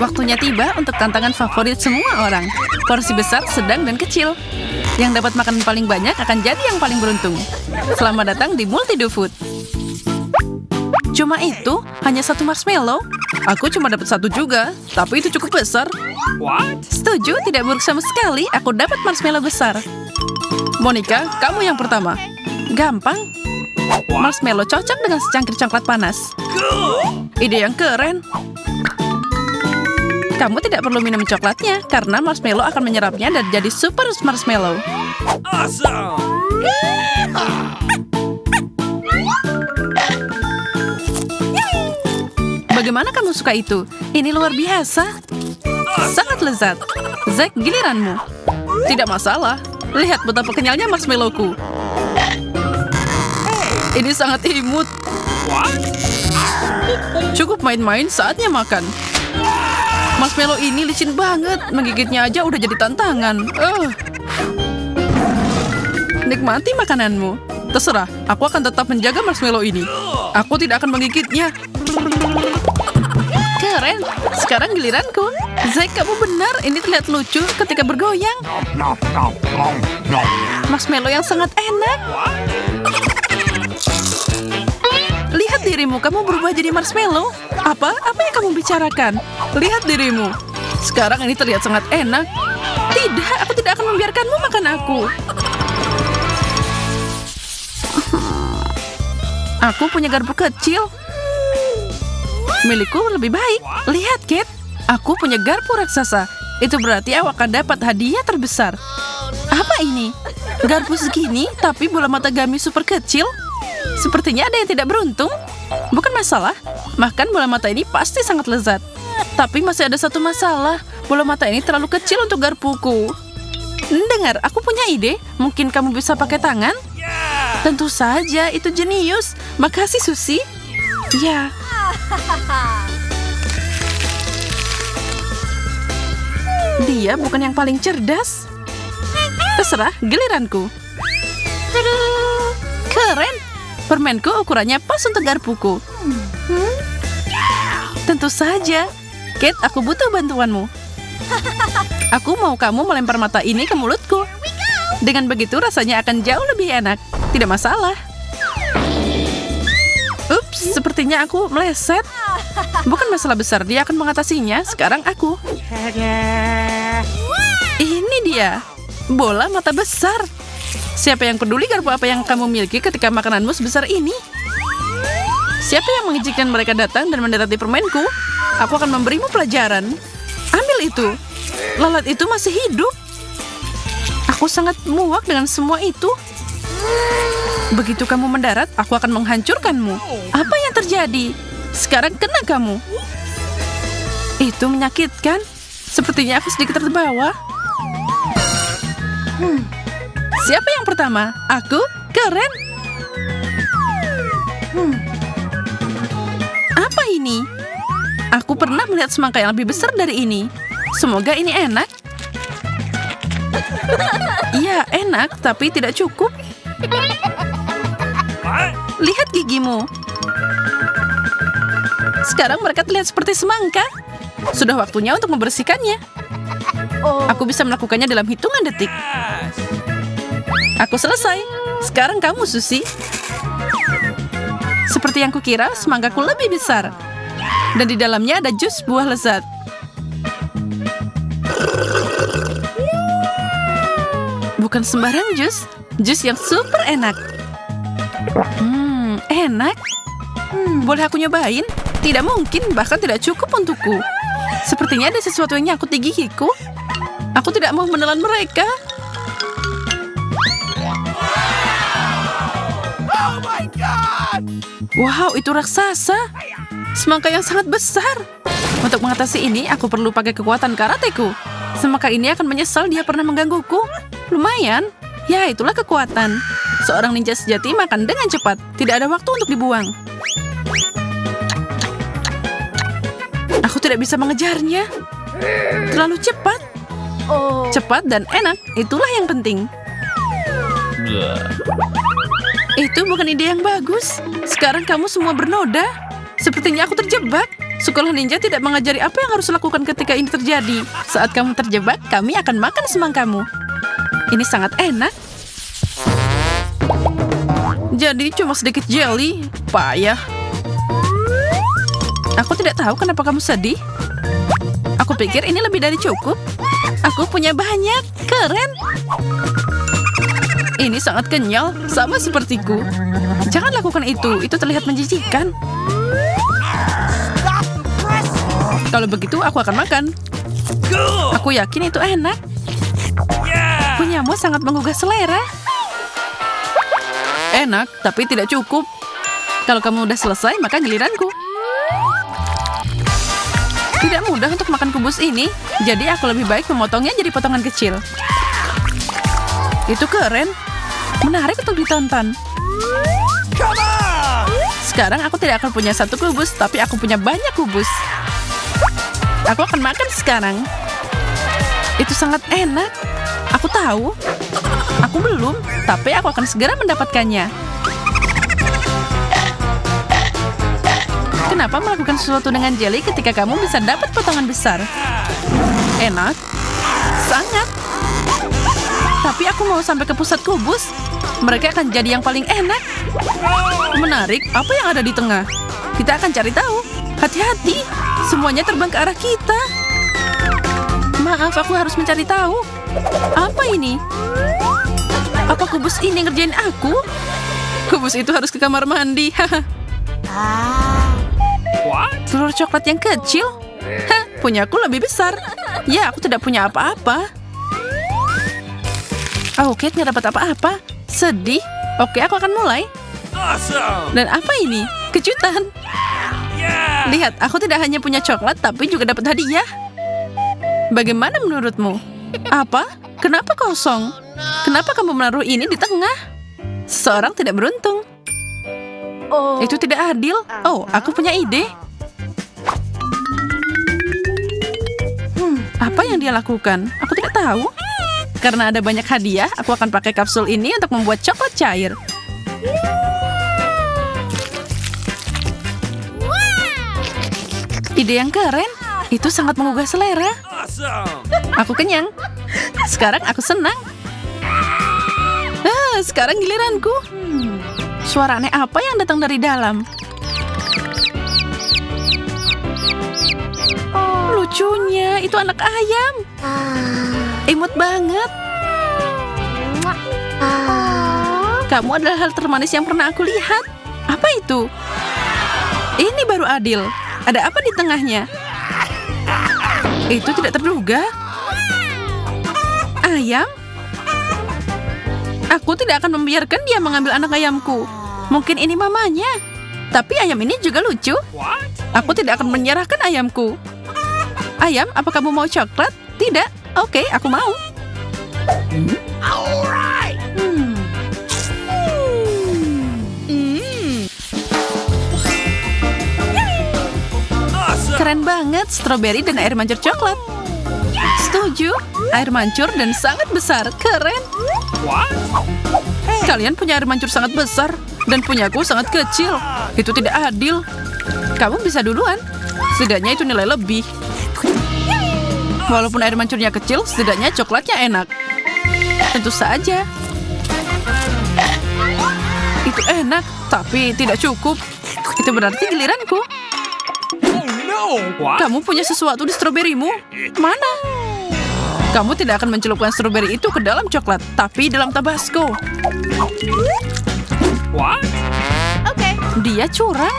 Waktunya tiba untuk tantangan favorit semua orang. Porsi besar, sedang, dan kecil. Yang dapat makan paling banyak akan jadi yang paling beruntung. Selamat datang di Multido Food. Cuma itu, hanya satu marshmallow. Aku cuma dapat satu juga, tapi itu cukup besar. Setuju, tidak buruk sama sekali. Aku dapat marshmallow besar. Monica, kamu yang pertama. Gampang. Marshmallow cocok dengan secangkir coklat panas. Ide yang keren. Kamu tidak perlu minum coklatnya, karena marshmallow akan menyerapnya dan jadi super marshmallow. Awesome! Bagaimana kamu suka itu? Ini luar biasa. Sangat lezat. Zack, giliranmu. Tidak masalah. Lihat betapa kenyalnya marshmallowku. Ini sangat imut. Cukup main-main, saatnya makan. Marshmallow ini licin banget. Menggigitnya aja udah jadi tantangan. Nikmati makananmu. Terserah, aku akan tetap menjaga marshmallow ini. Aku tidak akan menggigitnya. Keren. Sekarang giliranku. Zack, kamu benar. Ini terlihat lucu ketika bergoyang. Marshmallow yang sangat enak. Lihat dirimu, kamu berubah jadi marshmallow. Apa yang kamu bicarakan? Lihat dirimu. Sekarang ini terlihat sangat enak. Tidak, aku tidak akan membiarkanmu makan aku. Aku punya garpu kecil. Milikku lebih baik. Lihat, Kate. Aku punya garpu raksasa. Itu berarti aku akan dapat hadiah terbesar. Apa ini? Garpu segini, tapi bola mata gummy super kecil? Sepertinya ada yang tidak beruntung. Bukan masalah. Makan bola mata ini pasti sangat lezat. Tapi masih ada satu masalah. Bola mata ini terlalu kecil untuk garpuku. Dengar, aku punya ide. Mungkin kamu bisa pakai tangan? Tentu saja, itu jenius. Makasih, Susie. Ya. Dia bukan yang paling cerdas. Terserah, giliranku. Keren. Permenku ukurannya pas untuk garpuku. Tentu saja. Kate, aku butuh bantuanmu. Aku mau kamu melempar mata ini ke mulutku. Dengan begitu rasanya akan jauh lebih enak. Tidak masalah. Ups, sepertinya aku meleset. Bukan masalah besar, dia akan mengatasinya. Sekarang aku. Ini dia. Bola mata besar. Siapa yang peduli garpu apa yang kamu miliki ketika makananmu sebesar ini? Siapa yang mengizinkan mereka datang dan mendarat di permenku? Aku akan memberimu pelajaran. Ambil itu. Lalat itu masih hidup. Aku sangat muak dengan semua itu. Begitu kamu mendarat, aku akan menghancurkanmu. Apa yang terjadi? Sekarang kena kamu. Itu menyakitkan. Sepertinya aku sedikit terbawa. Siapa yang pertama? Aku? Keren. Apa ini? Aku pernah melihat semangka yang lebih besar dari ini. Semoga ini enak. Iya, enak, tapi tidak cukup. Lihat gigimu. Sekarang mereka terlihat seperti semangka. Sudah waktunya untuk membersihkannya. Aku bisa melakukannya dalam hitungan detik. Aku selesai. Sekarang kamu, Susie. Seperti yang kukira, semangkaku lebih besar. Dan di dalamnya ada jus buah lezat. Bukan sembarang jus. Jus yang super enak. Enak. Boleh aku nyobain? Tidak mungkin, bahkan tidak cukup untukku. Sepertinya ada sesuatu yang nyangkut di gigiku. Aku tidak mau menelan mereka. Oh my God! Wow, itu raksasa. Semangka yang sangat besar. Untuk mengatasi ini, aku perlu pakai kekuatan karateku. Semangka ini akan menyesal dia pernah menggangguku. Lumayan. Ya, itulah kekuatan. Seorang ninja sejati makan dengan cepat. Tidak ada waktu untuk dibuang. Aku tidak bisa mengejarnya. Terlalu cepat. Cepat dan enak, itulah yang penting. Itu bukan ide yang bagus. Sekarang kamu semua bernoda. Sepertinya aku terjebak. Sekolah ninja tidak mengajari apa yang harus lakukan ketika ini terjadi. Saat kamu terjebak, kami akan makan semang kamu. Ini sangat enak. Jadi cuma sedikit jelly. Payah. Aku tidak tahu kenapa kamu sedih. Aku pikir ini lebih dari cukup. Aku punya banyak. Keren. Ini sangat kenyal, sama sepertiku. Jangan lakukan itu terlihat menjijikan. Kalau begitu, aku akan makan. Cool. Aku yakin itu enak. Yeah. Punyamu sangat menggugah selera. Enak, tapi tidak cukup. Kalau kamu udah selesai, maka giliranku. Tidak mudah untuk makan kubus ini, jadi aku lebih baik memotongnya jadi potongan kecil. Itu keren. Menarik untuk ditonton. Come on. Sekarang aku tidak akan punya satu kubus, tapi aku punya banyak kubus. Aku akan makan sekarang. Itu sangat enak. Aku tahu. Aku belum, tapi aku akan segera mendapatkannya. Kenapa melakukan sesuatu dengan jelly ketika kamu bisa dapat potongan besar? Enak. Sangat. Tapi aku mau sampai ke pusat kubus. Mereka akan jadi yang paling enak. Menarik, apa yang ada di tengah? Kita akan cari tahu. Hati-hati, semuanya terbang ke arah kita. Maaf, aku harus mencari tahu. Apa ini? Apa kubus ini ngerjain aku? Kubus itu harus ke kamar mandi. What? Telur coklat yang kecil? Hah, punyaku lebih besar. Ya, aku tidak punya apa-apa. Oh, Kate nggak dapat apa-apa. Sedih. Oke, aku akan mulai. Awesome. Dan apa ini? Kejutan. Yeah. Lihat, aku tidak hanya punya coklat, tapi juga dapat hadiah. Bagaimana menurutmu? Apa? Kenapa kosong? Kenapa kamu menaruh ini di tengah? Seseorang tidak beruntung. Itu tidak adil. Oh, aku punya ide. Apa yang dia lakukan? Aku tidak tahu. Karena ada banyak hadiah, aku akan pakai kapsul ini untuk membuat coklat cair. Ide yang keren. Itu sangat menggugah selera. Awesome. Aku kenyang. Sekarang aku senang. Sekarang giliranku. Suara aneh apa yang datang dari dalam? Lucunya, itu anak ayam. Imut banget. Kamu adalah hal termanis yang pernah aku lihat. Apa itu? Ini baru adil. Ada apa di tengahnya? Itu tidak terduga. Ayam? Aku tidak akan membiarkan dia mengambil anak ayamku. Mungkin ini mamanya. Tapi ayam ini juga lucu. What? Aku tidak akan menyerahkan ayamku. Ayam, apa kamu mau coklat? Tidak. Oke, aku mau. Alright. Awesome. Keren banget, stroberi dan air mancur coklat. Setuju, air mancur dan sangat besar. Keren. What? Kalian punya air mancur sangat besar dan punyaku sangat kecil. Itu tidak adil. Kamu bisa duluan. Setidaknya itu nilai lebih. Walaupun air mancurnya kecil, setidaknya coklatnya enak. Tentu saja. Itu enak, tapi tidak cukup. Itu berarti giliranku. Oh no. What? Kamu punya sesuatu di stroberimu? Mana? Kamu tidak akan mencelupkan stroberi itu ke dalam coklat, tapi dalam tabasco. What? Dia curang.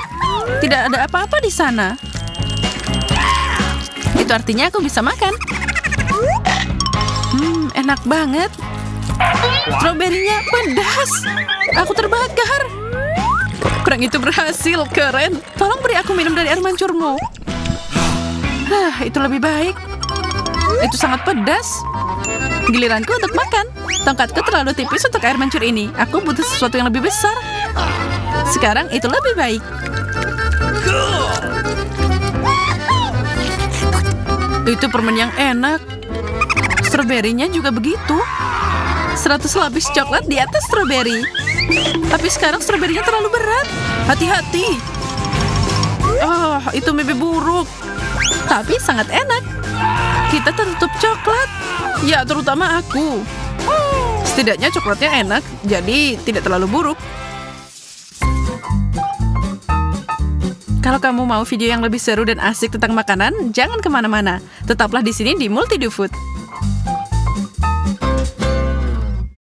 Tidak ada apa-apa di sana. Itu artinya aku bisa makan. Enak banget. Stroberinya pedas. Aku terbakar. Prank itu berhasil, keren. Tolong beri aku minum dari air mancurmu. Itu lebih baik. Itu sangat pedas. Giliranku untuk makan. Tongkatku terlalu tipis untuk air mancur ini. Aku butuh sesuatu yang lebih besar. Sekarang itu lebih baik. Cool. Itu permen yang enak. Stroberinya juga begitu. 100 lapis coklat di atas stroberi. Tapi sekarang stroberinya terlalu berat. Hati-hati. Itu mimpi buruk. Tapi sangat enak. Kita tertutup coklat. Ya, terutama aku. Setidaknya coklatnya enak, jadi tidak terlalu buruk. Kalau kamu mau video yang lebih seru dan asik tentang makanan, jangan kemana-mana. Tetaplah di sini di Multido Food.